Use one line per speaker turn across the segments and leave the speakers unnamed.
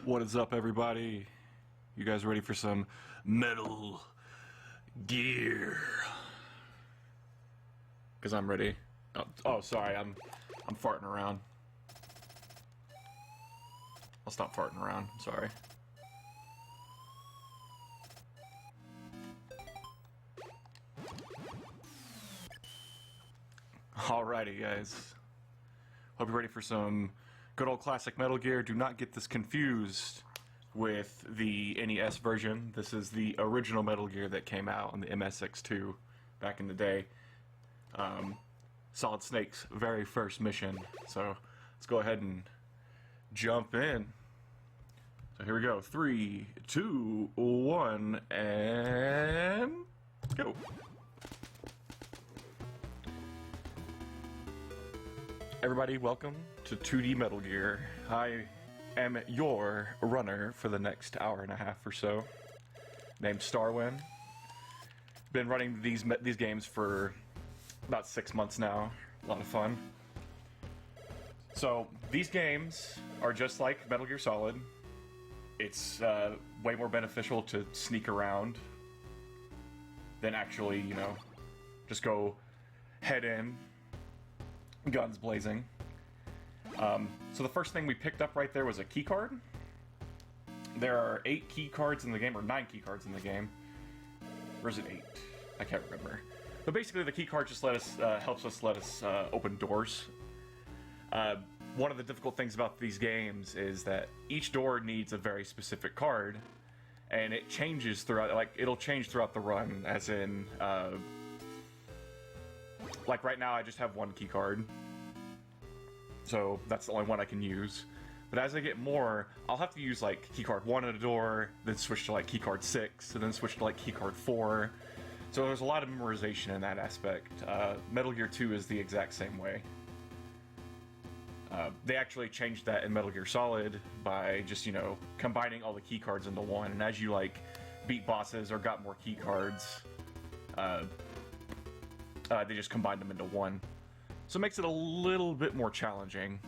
What is up, everybody? You guys ready for some Metal Gear? Because I'm ready. Oh, sorry, I'm farting around. I'll stop farting around. Sorry. Alrighty, guys. Hope you're ready for some good old classic Metal Gear. Do not get this confused with the NES version. This is the original Metal Gear that came out on the MSX2 back in the day. Solid Snake's very first mission. So let's go ahead and jump in. So here we go. 3, 2, 1, and go. Everybody, welcome to 2D Metal Gear. I am your runner for the next hour and a half or so, named Starwin. Been running these games for about 6 months now. A lot of fun. So these games are just like Metal Gear Solid. It's way more beneficial to sneak around than actually, you know, just go head in, guns blazing. So the first thing we picked up right there was a key card. There are 8 key cards in the game, or 9 key cards in the game. Or is it 8? I can't remember. But basically the key card just helps us let us open doors. One of the difficult things about these games is that each door needs a very specific card, and it changes throughout, like, it'll change throughout the run, as in, like right now I just have 1 key card, so that's the only one I can use. But as I get more, I'll have to use like key card 1 at a door, then switch to like key card 6, and then switch to like key card 4. So there's a lot of memorization in that aspect. Metal Gear 2 is the exact same way. They actually changed that in Metal Gear Solid by just, you know, combining all the key cards into one, and as you like beat bosses or got more key cards, they just combined them into one. So it makes it a little bit more challenging.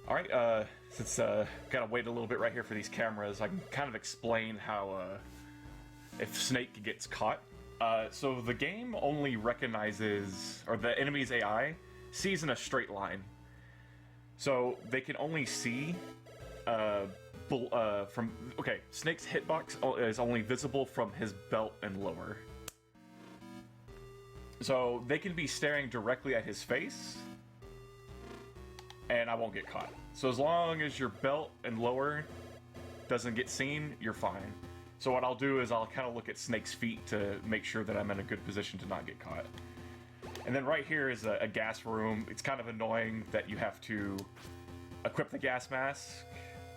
Alright, since gotta wait a little bit right here for these cameras, I can kind of explain how if Snake gets caught. So the game only recognizes, or the enemy's AI sees in a straight line. So they can only see from, okay, Snake's hitbox is only visible from his belt and lower. So they can be staring directly at his face, and I won't get caught. So as long as your belt and lower doesn't get seen, you're fine. So what I'll do is I'll kind of look at Snake's feet to make sure that I'm in a good position to not get caught. And then right here is a gas room. It's kind of annoying that you have to equip the gas mask,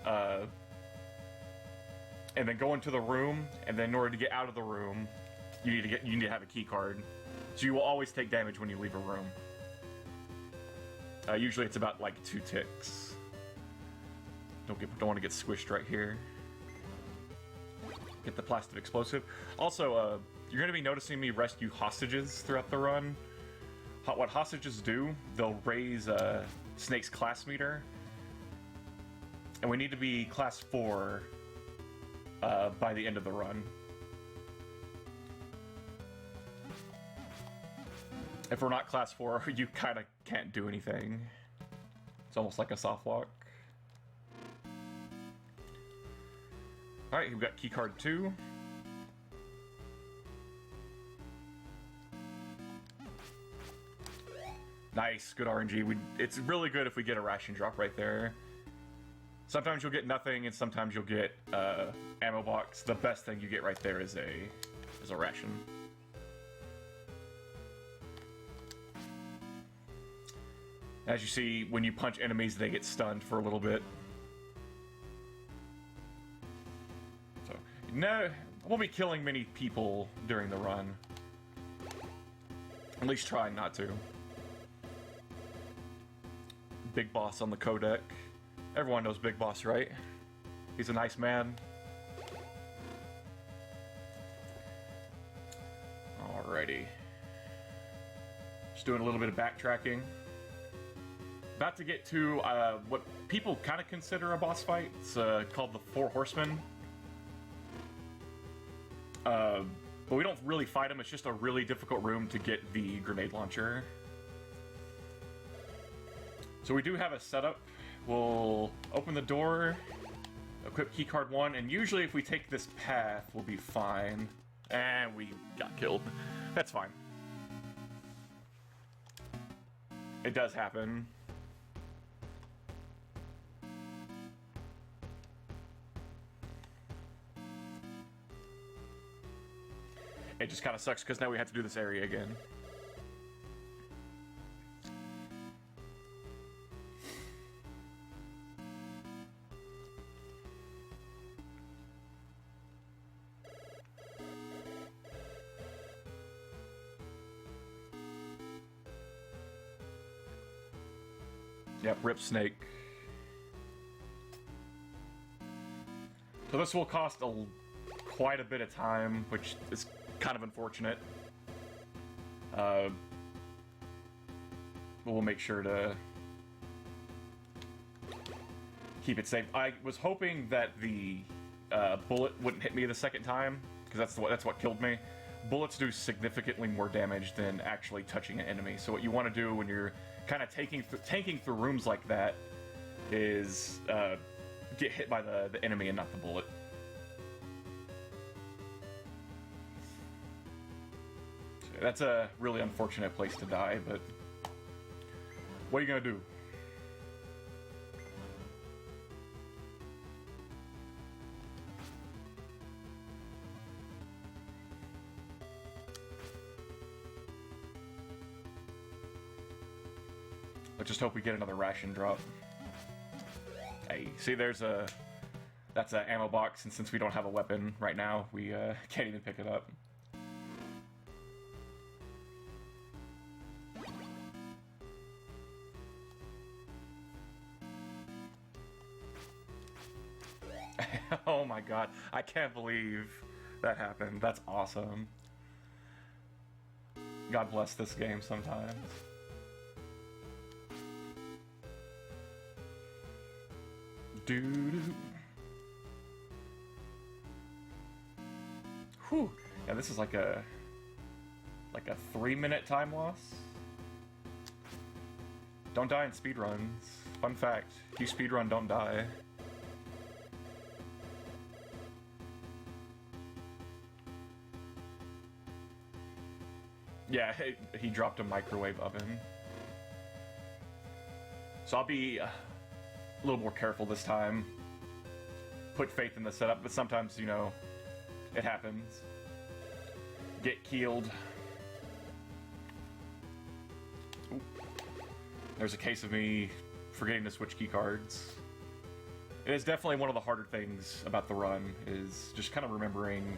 and then go into the room, and then in order to get out of the room, you need to have a key card. So you will always take damage when you leave a room. Usually it's about like 2 ticks. Don't want to get squished right here. Get the plastic explosive. Also, you're going to be noticing me rescue hostages throughout the run. What hostages do, they'll raise Snake's class meter, and we need to be class 4 by the end of the run. If we're not class 4, you kind of can't do anything. It's almost like a soft lock. Alright, we've got keycard 2. Nice, good RNG. It's really good if we get a ration drop right there. Sometimes you'll get nothing, and sometimes you'll get ammo box. The best thing you get right there is a ration. As you see, when you punch enemies, they get stunned for a little bit. So, no, I won't be killing many people during the run. At least trying not to. Big Boss on the codec. Everyone knows Big Boss, right? He's a nice man. Alrighty. Just doing a little bit of backtracking. About to get to what people kind of consider a boss fight. It's called the Four Horsemen. But we don't really fight them. It's just a really difficult room to get the grenade launcher. So we do have a setup. We'll open the door, equip keycard 1, and usually if we take this path, we'll be fine. And we got killed. That's fine. It does happen. It just kind of sucks because now we have to do this area again. Yep, rip snake. So this will cost quite a bit of time, which is kind of unfortunate. We'll make sure to keep it safe. I was hoping that the bullet wouldn't hit me the second time, because that's what killed me. Bullets do significantly more damage than actually touching an enemy. So what you want to do when you're kind of tanking through rooms like that is get hit by the enemy and not the bullet. So that's a really unfortunate place to die, but what are you gonna do? Let's just hope we get another ration drop. Hey, see, that's an ammo box, and since we don't have a weapon right now, we can't even pick it up. Oh my god, I can't believe that happened. That's awesome. God bless this game sometimes. Doo-doo. Whew. Yeah, this is like a 3-minute time loss. Don't die in speedruns. Fun fact, if you speedrun, don't die. Yeah, he dropped a microwave oven. So I'll be a little more careful this time. Put faith in the setup, but sometimes, you know, it happens. Get keeled. Ooh. There's a case of me forgetting to switch key cards. It is definitely one of the harder things about the run, is just kind of remembering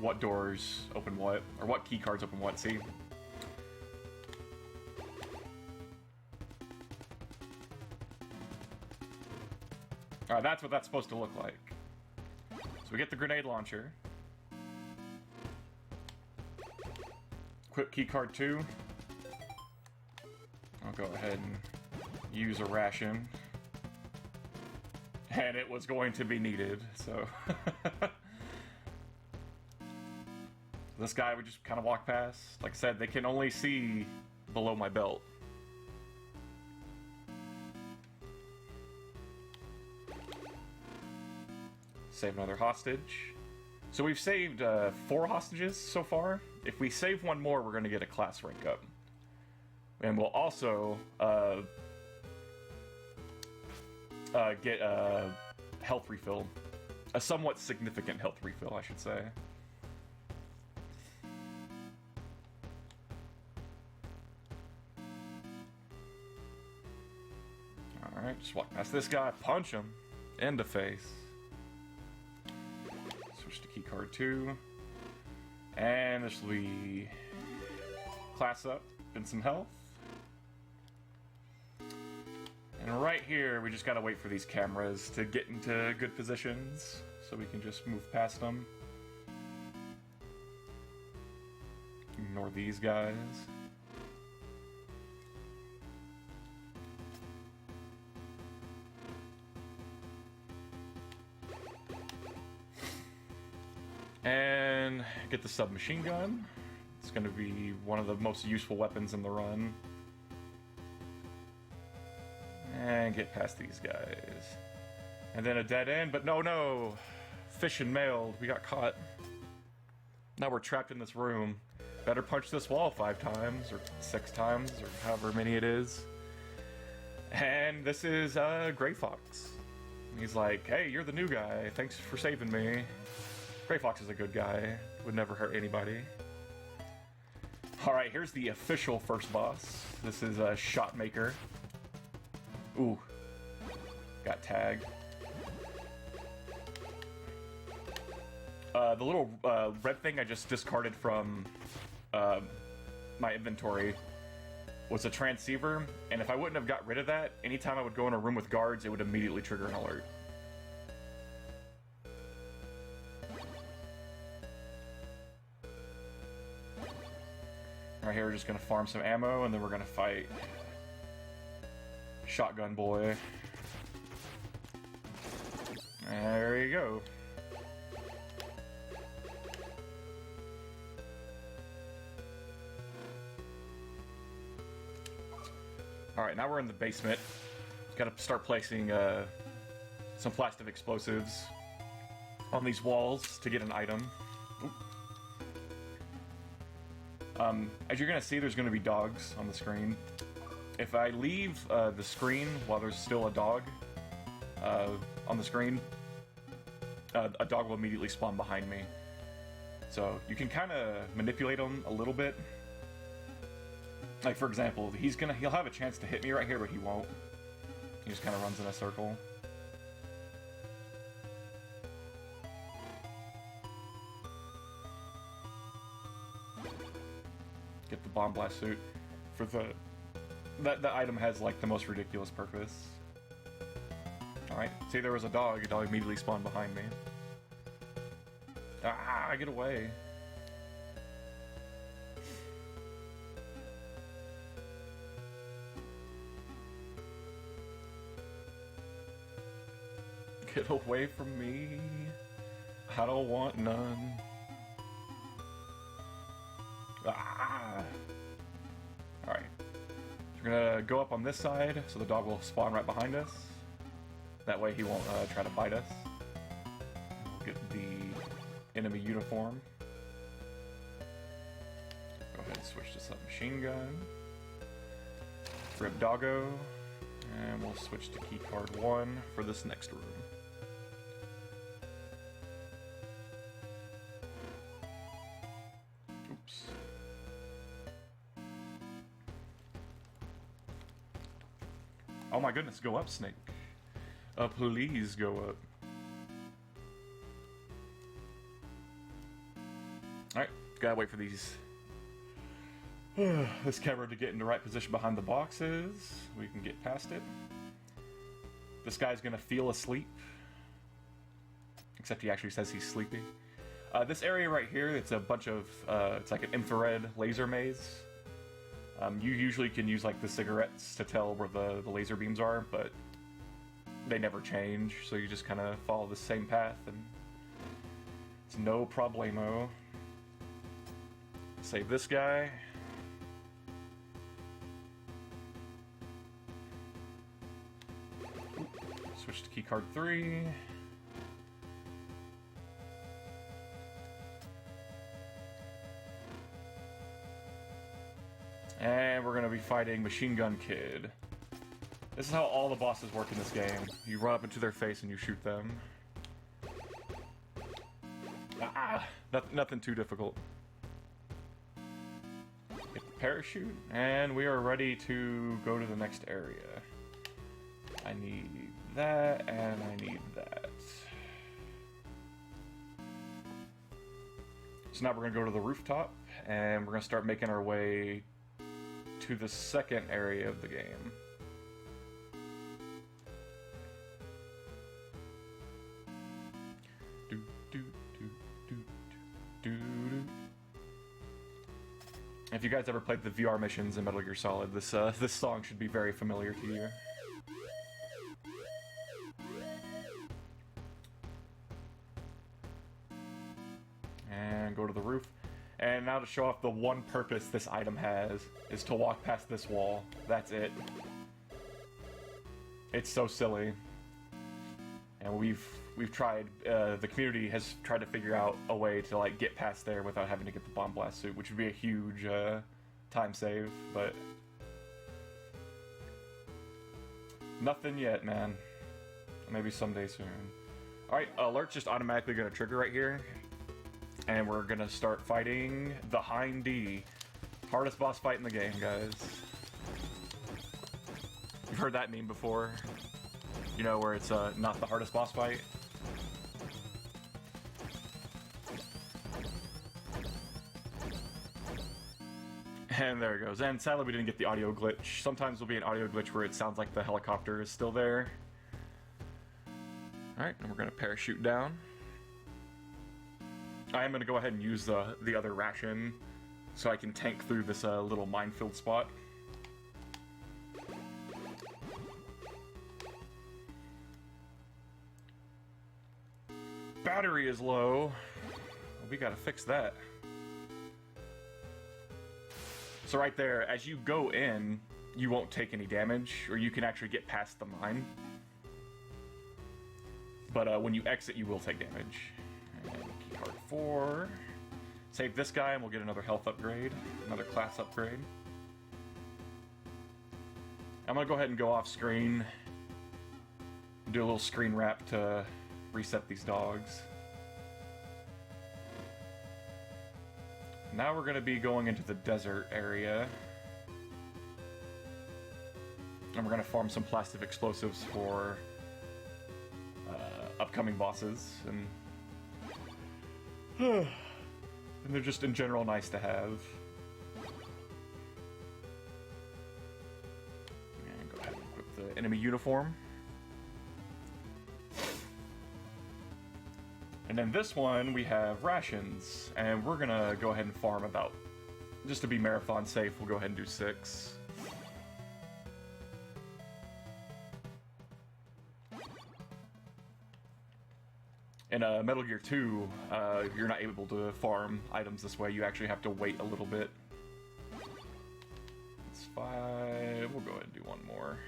what doors open what, or what key cards open what. See? Alright, that's what that's supposed to look like. So we get the grenade launcher. Equip keycard 2. I'll go ahead and use a ration. And it was going to be needed, so... This guy would just kind of walk past. Like I said, they can only see below my belt. Save another hostage. So we've saved 4 hostages so far. If we save one more, we're going to get a class rank up. And we'll also get a health refill. A somewhat significant health refill, I should say. Alright, just walk past this guy, punch him in the face. Switch to keycard 2. And this will be class up and some health. And right here, we just gotta wait for these cameras to get into good positions so we can just move past them. Ignore these guys. And get the submachine gun. It's going to be one of the most useful weapons in the run. And get past these guys. And then a dead end, but no! Fish and mailed, we got caught. Now we're trapped in this room. Better punch this wall 5 times, or 6 times, or however many it is. And this is Gray Fox. He's like, hey, you're the new guy, thanks for saving me. Gray Fox is a good guy, would never hurt anybody. Alright, here's the official first boss. This is a Shotmaker. Ooh, got tagged. The little red thing I just discarded from my inventory was a transceiver, and if I wouldn't have got rid of that, anytime I would go in a room with guards, it would immediately trigger an alert. Right here, we're just gonna farm some ammo, and then we're gonna fight Shotgun Boy. There you go. Alright, now we're in the basement. Gotta start placing some plastic explosives on these walls to get an item. As you're gonna see, there's gonna be dogs on the screen. If I leave the screen while there's still a dog on the screen, a dog will immediately spawn behind me. So you can kind of manipulate them a little bit. Like, for example, he'll have a chance to hit me right here, but he won't. He just kind of runs in a circle. Get the bomb blast suit. That item has like the most ridiculous purpose. Alright, see, there was a dog immediately spawned behind me. Ah, get away. Get away from me. I don't want none. Ah! Alright. We're gonna go up on this side, so the dog will spawn right behind us. That way he won't try to bite us. We'll get the enemy uniform. Go ahead and switch to submachine gun. Rip Doggo. And we'll switch to keycard 1 for this next room. Oops. Oh my goodness, go up, Snake. Please go up. Alright, gotta wait for these this camera to get in the right position behind the boxes. We can get past it. This guy's gonna feel asleep. Except he actually says he's sleepy. This area right here, it's a bunch of, it's like an infrared laser maze. You usually can use like the cigarettes to tell where the laser beams are, but they never change, so you just kind of follow the same path and it's no problemo. Save this guy. Switch to keycard 3. And we're gonna be fighting Machine Gun Kid. This is how all the bosses work in this game. You run up into their face and you shoot them. Ah! Nothing too difficult. Get the parachute, and we are ready to go to the next area. I need that, and I need that. So now we're gonna go to the rooftop, and we're gonna start making our way to the second area of the game. If you guys ever played the VR missions in Metal Gear Solid, this song should be very familiar to you. and go to the roof. And now to show off the one purpose this item has is to walk past this wall. That's it. It's so silly. And we've tried, the community has tried to figure out a way to like get past there without having to get the bomb blast suit, which would be a huge time save, but nothing yet, man. Maybe someday soon. Alright, alert's just automatically gonna trigger right here. And we're gonna start fighting the Hind D. Hardest boss fight in the game, guys. You've heard that meme before. You know, where it's not the hardest boss fight. And there it goes. And sadly we didn't get the audio glitch. Sometimes there'll be an audio glitch where it sounds like the helicopter is still there. Alright, and we're gonna parachute down. I am gonna go ahead and use the other ration so I can tank through this little minefield spot. Battery is low. Well, we gotta fix that. So right there, as you go in, you won't take any damage, or you can actually get past the mine. But when you exit, you will take damage. And keycard 4. Save this guy and we'll get another health upgrade, another class upgrade. I'm gonna go ahead and go off screen, do a little screen wrap to reset these dogs. Now we're going to be going into the desert area. And we're going to farm some plastic explosives for upcoming bosses. And they're just in general nice to have. And go ahead and equip the enemy uniform. And then this one, we have rations, and we're gonna go ahead and farm about, just to be marathon safe, we'll go ahead and do 6. In Metal Gear 2, you're not able to farm items this way, you actually have to wait a little bit. That's 5, we'll go ahead and do one more.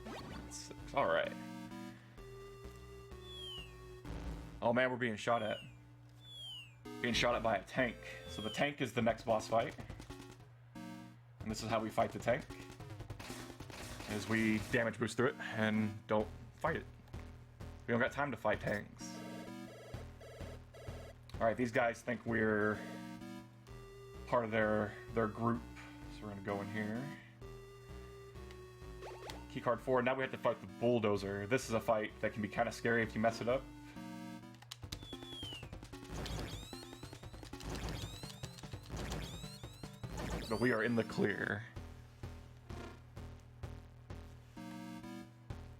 That's 6, alright. Oh man, we're being shot at. Being shot at by a tank. So the tank is the next boss fight. And this is how we fight the tank. Is we damage boost through it and don't fight it. We don't got time to fight tanks. Alright, these guys think we're part of their group. So we're gonna go in here. Keycard 4, now we have to fight the bulldozer. This is a fight that can be kind of scary if you mess it up. But we are in the clear.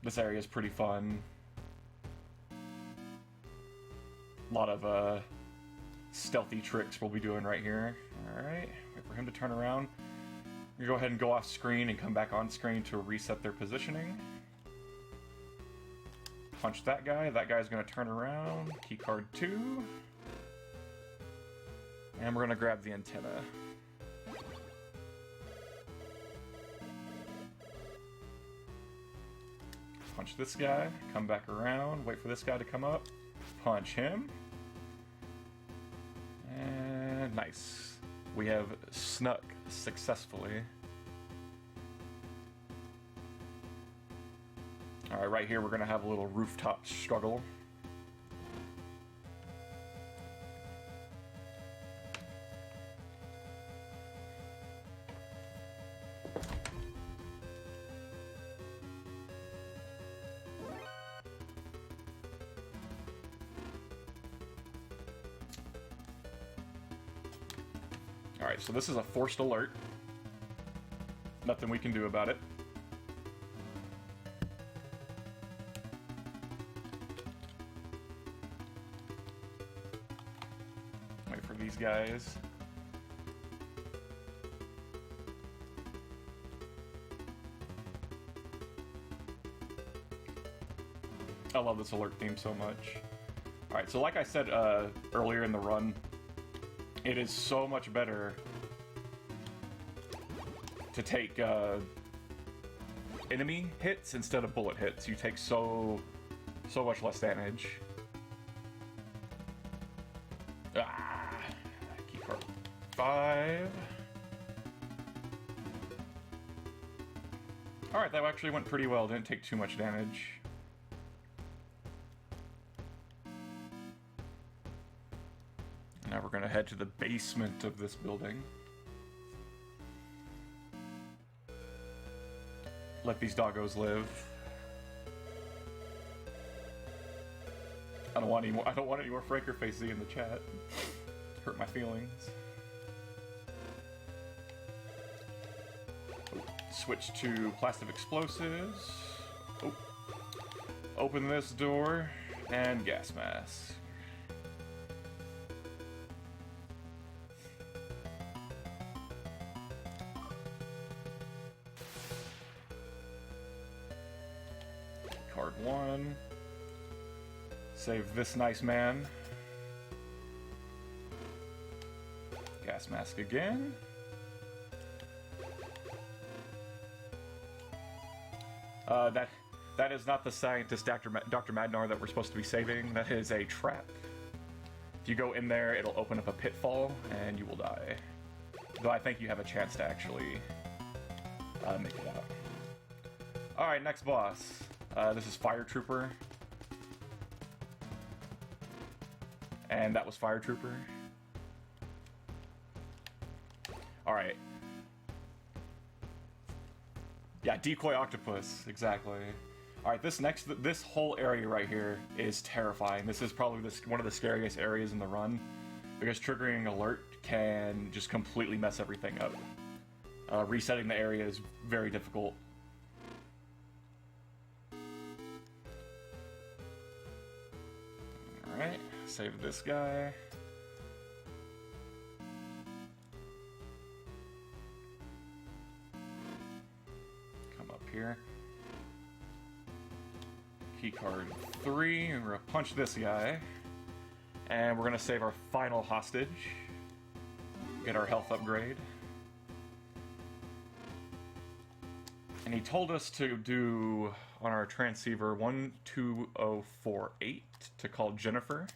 This area is pretty fun. A lot of stealthy tricks we'll be doing right here. Alright, wait for him to turn around. We go ahead and go off screen and come back on screen to reset their positioning. Punch that guy. That guy's going to turn around. Keycard 2. And we're going to grab the antenna. Punch this guy, come back around, wait for this guy to come up, punch him, and nice. We have snuck successfully. Alright, right here we're going to have a little rooftop struggle. Alright, so this is a forced alert. Nothing we can do about it. Wait for these guys. I love this alert theme so much. Alright, so like I said earlier in the run, It is so much better to take enemy hits instead of bullet hits. You take so much less damage. Keycard 5. Alright, that actually went pretty well. Didn't take too much damage. Now we're gonna head to the basement of this building. Let these doggos live. I don't want any more Franker Face Z in the chat. Hurt my feelings. Oh, switch to plastic explosives. Oh. Open this door and gas mask. Card 1. Save this nice man. Gas mask again. That is not the scientist Dr. Madnar that we're supposed to be saving. That is a trap. If you go in there, it'll open up a pitfall and you will die. Though I think you have a chance to actually make it out. Alright, next boss. This is Fire Trooper. And that was Fire Trooper. Alright. Yeah, Decoy Octopus, exactly. Alright, this whole area right here is terrifying. This is probably one of the scariest areas in the run, because triggering alert can just completely mess everything up. Resetting the area is very difficult. Alright, save this guy. Come up here. Keycard 3, and we're gonna punch this guy. And we're gonna save our final hostage. Get our health upgrade. And he told us to do, on our transceiver, 12048 to call Jennifer.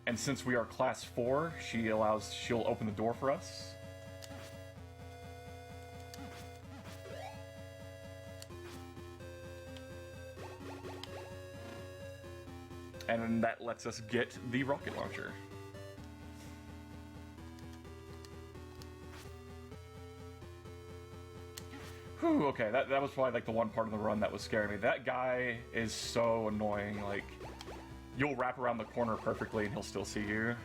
And since we are class 4, she'll open the door for us. And that lets us get the rocket launcher. Whew, okay, that was probably like the one part of the run that was scaring me. That guy is so annoying, like, you'll wrap around the corner perfectly and he'll still see you.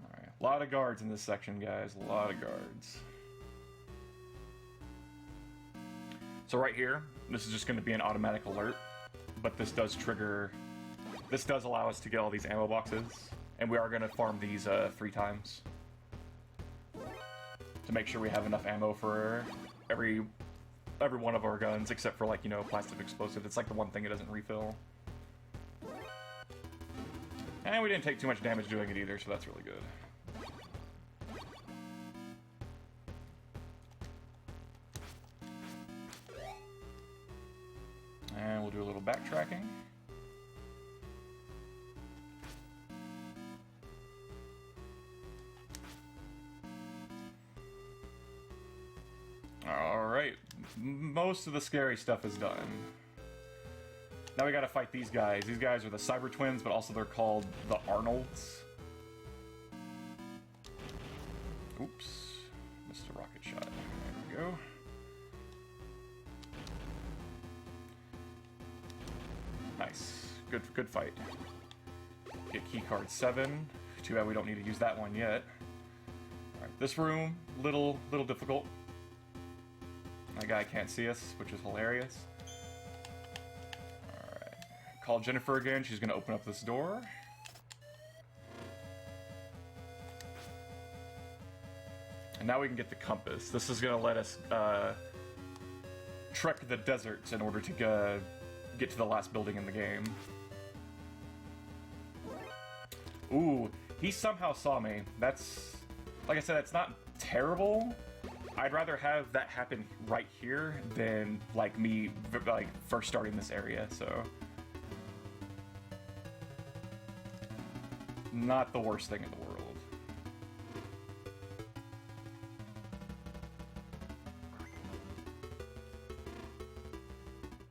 Alright, a lot of guards in this section, guys, a lot of guards. So right here, this is just going to be an automatic alert, but this does allow us to get all these ammo boxes, and we are going to farm these 3 times to make sure we have enough ammo for every one of our guns, except for, like, you know, plastic explosive. It's like the one thing it doesn't refill. And we didn't take too much damage doing it either, so that's really good. And we'll do a little backtracking. Alright, most of the scary stuff is done. Now we gotta fight these guys. These guys are the Cyber Twins, but also they're called the Arnolds. Oops, missed a rocket shot. There we go. Nice. Good fight. Get keycard 7. Too bad we don't need to use that one yet. Alright, this room, little difficult. That guy can't see us, which is hilarious. Alright. Call Jennifer again. She's gonna open up this door. And now we can get the compass. This is gonna let us trek the deserts in order to get to the last building in the game. Ooh, he somehow saw me. That's, like I said, it's not terrible. I'd rather have that happen right here than like me like first starting this area, so not the worst thing in the world.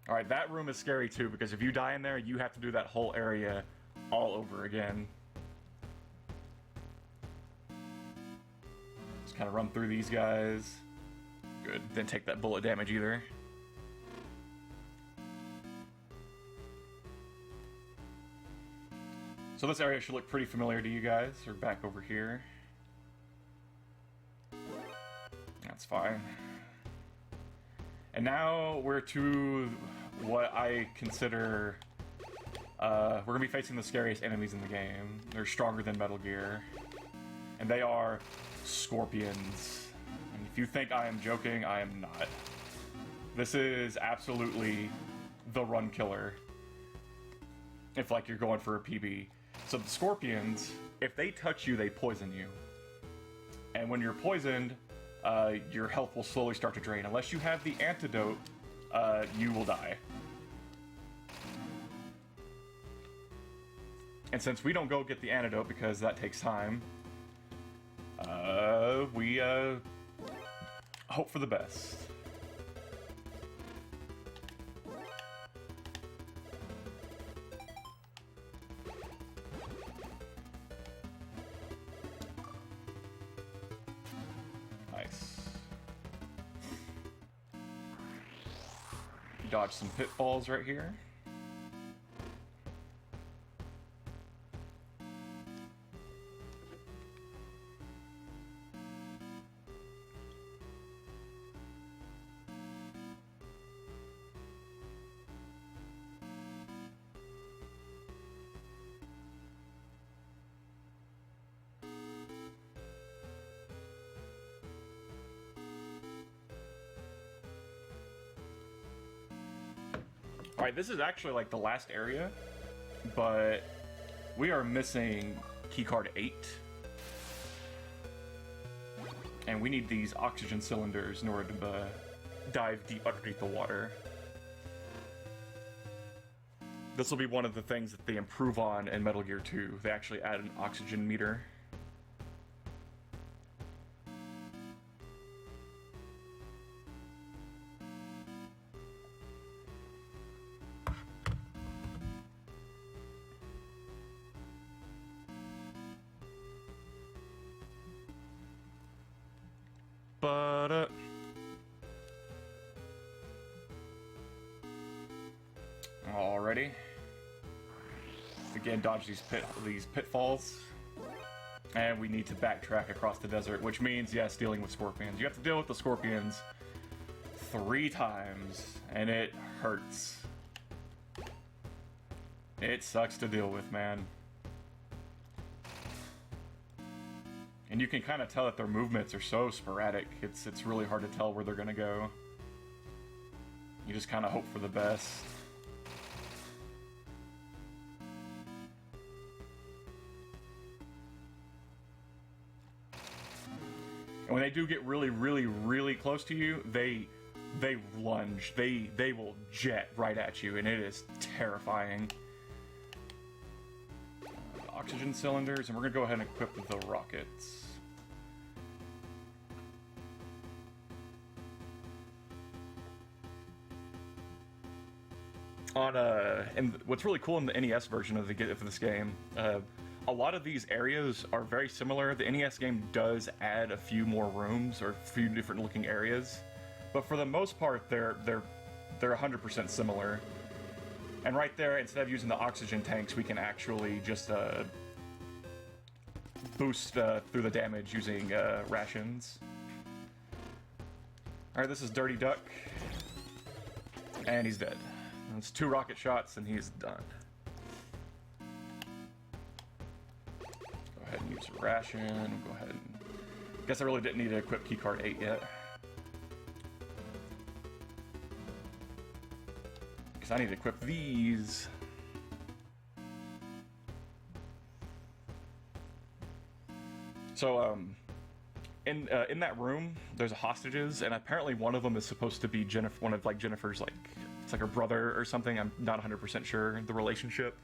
Alright, that room is scary too, because if you die in there, you have to do that whole area all over again. Just kind of run through these guys. Good, didn't take that bullet damage either. So this area should look pretty familiar to you guys. We're back over here. That's fine. And now we're to what I consider, we're gonna be facing the scariest enemies in the game. They're stronger than Metal Gear. And they are scorpions. And if you think I am joking, I am not. This is absolutely the run killer. If like you're going for a PB. So the scorpions, if they touch you, they poison you. And when you're poisoned, your health will slowly start to drain. Unless you have the antidote, you will die. And since we don't go get the antidote because that takes time, we hope for the best. Dodge some pitfalls right here. Alright, this is actually like the last area, but we are missing keycard 8. And we need these oxygen cylinders in order to dive deep underneath the water. This will be one of the things that they improve on in Metal Gear 2. They actually add an oxygen meter. But alrighty. Again, dodge these pitfalls, and we need to backtrack across the desert, which means yes, dealing with scorpions. You have to deal with the scorpions 3 times, and it hurts. It sucks to deal with, man. And you can kind of tell that their movements are so sporadic, it's really hard to tell where they're gonna go. You just kind of hope for the best. And when they do get really, really, really close to you, they lunge, they will jet right at you, and it is terrifying. Oxygen cylinders, and we're gonna go ahead and equip the rockets. And what's really cool in the NES version of this game, a lot of these areas are very similar. The NES game does add a few more rooms or a few different looking areas, but for the most part, they're 100% similar. And right there, instead of using the oxygen tanks, we can actually just boost through the damage using rations. Alright, this is Dirty Duck. And he's dead. It's 2 rocket shots and he's done. Go ahead and use a ration. Go ahead and Guess I really didn't need to equip keycard 8 yet. Because I need to equip these. So, in that room, there's hostages, and apparently one of them is supposed to be one of like Jennifer's, like, it's like her brother or something. I'm not 100% sure the relationship.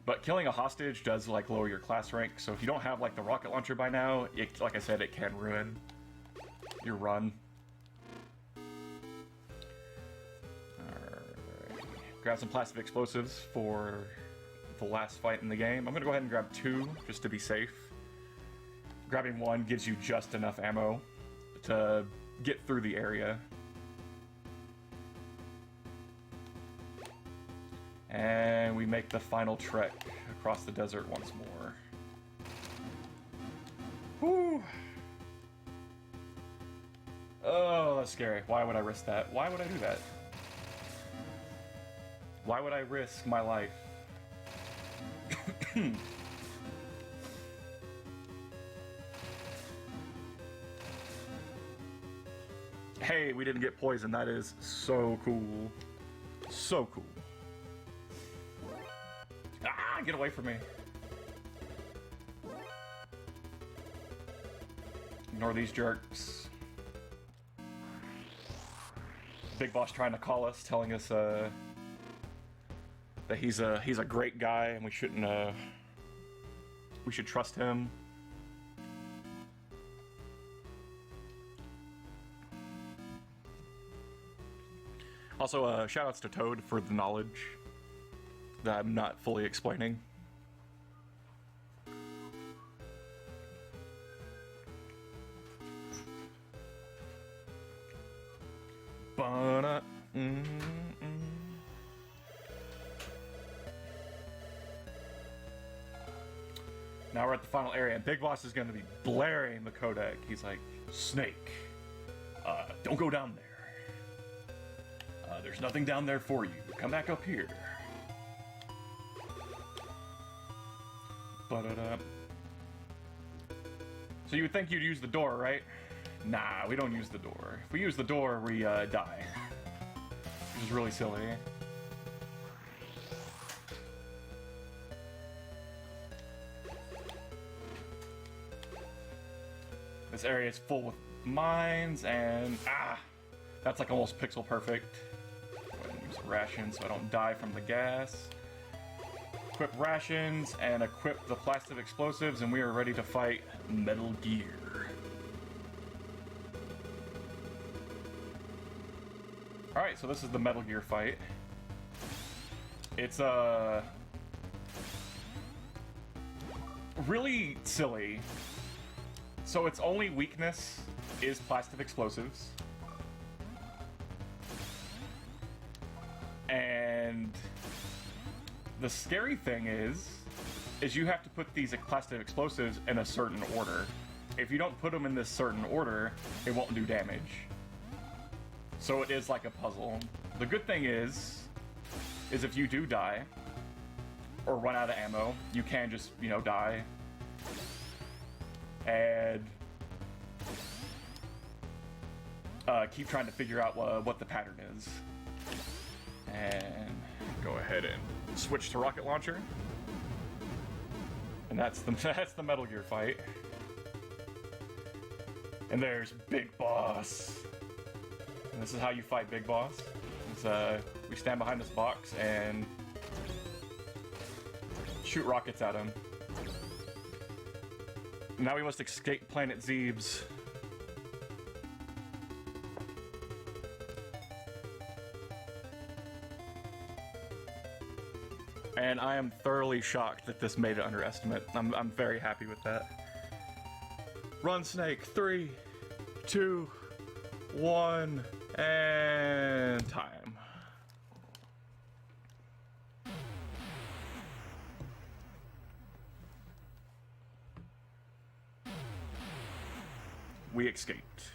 But killing a hostage does like lower your class rank, so if you don't have like the rocket launcher by now, like I said, it can ruin your run. Alright. Grab some plastic explosives for the last fight in the game. I'm gonna go ahead and grab 2 just to be safe. Grabbing 1 gives you just enough ammo to get through the area. And we make the final trek across the desert once more. Whew! Oh, that's scary. Why would I risk that? Why would I do that? Why would I risk my life? Hey, we didn't get poisoned. That is so cool. So cool. Ah, get away from me. Ignore these jerks. Big Boss trying to call us, telling us that he's a great guy and we should trust him. Also, shoutouts to Toad for the knowledge that I'm not fully explaining. Now we're at the final area, and Big Boss is going to be blaring the codec. He's like, Snake, don't go down there. There's nothing down there for you. Come back up here. So you would think you'd use the door, right? Nah, we don't use the door. If we use the door, we die. Which is really silly. This area is full with mines and that's like almost pixel perfect. Go ahead and use a ration so I don't die from the gas. Equip rations and equip the plastic explosives, and we are ready to fight Metal Gear. Alright, so this is the Metal Gear fight. It's really silly. So its only weakness is plastic explosives. And the scary thing is you have to put these plastic explosives in a certain order. If you don't put them in this certain order, it won't do damage. So it is like a puzzle. The good thing is if you do die, or run out of ammo, you can just, die. And keep trying to figure out what the pattern is. And go ahead and switch to rocket launcher. And that's the Metal Gear fight. And there's Big Boss. And this is how you fight Big Boss. We stand behind this box and shoot rockets at him. Now we must escape Planet Zebes. And I am thoroughly shocked that this made it under estimate. I'm very happy with that. Run, Snake. 3, 2, 1, and time. We escaped.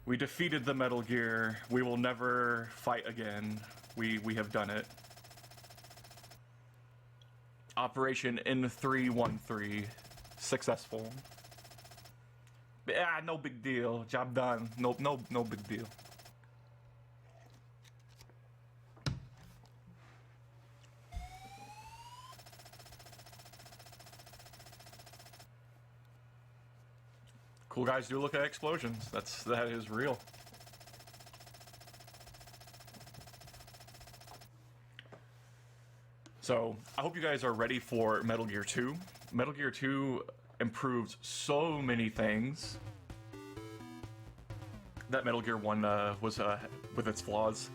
We defeated the Metal Gear. We will never fight again. We have done it. Operation N313 successful. No big deal. Job done. No big deal. Cool guys do look at explosions. That is real. So, I hope you guys are ready for Metal Gear 2. Metal Gear 2 improves so many things that Metal Gear 1 was with its flaws.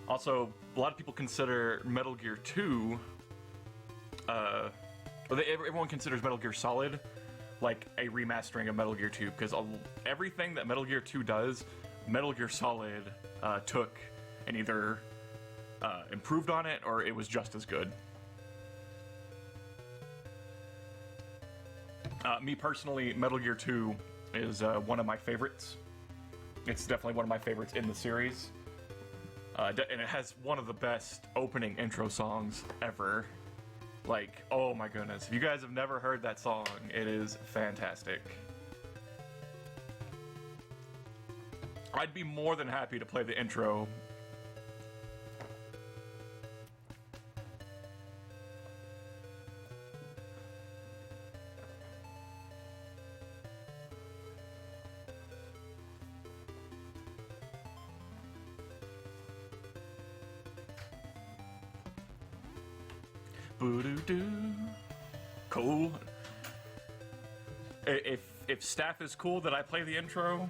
Also, a lot of people consider Metal Gear 2, everyone considers Metal Gear Solid like a remastering of Metal Gear 2, because everything that Metal Gear 2 does, Metal Gear Solid took and either improved on it or it was just as good. Me personally, Metal Gear 2 is one of my favorites. It's definitely one of my favorites in the series. And it has one of the best opening intro songs ever. Like, oh my goodness. If you guys have never heard that song, it is fantastic. I'd be more than happy to play the intro. Boo-doo-doo. Cool. If staff is cool that I play the intro,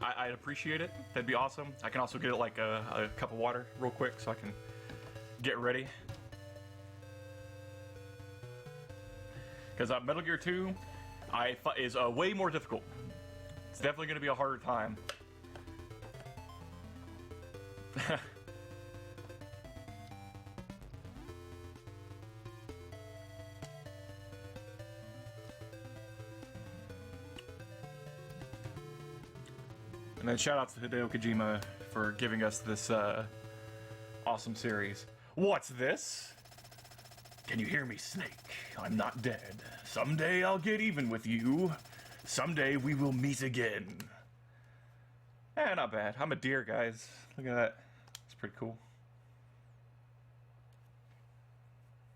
I'd appreciate it. That'd be awesome. I can also get like a cup of water real quick so I can get ready. Because Metal Gear 2 is way more difficult. It's definitely going to be a harder time. And then shout out to Hideo Kojima for giving us this awesome series. What's this? Can you hear me, Snake? I'm not dead. Someday I'll get even with you. Someday we will meet again. Not bad. I'm a deer, guys. Look at that. It's pretty cool.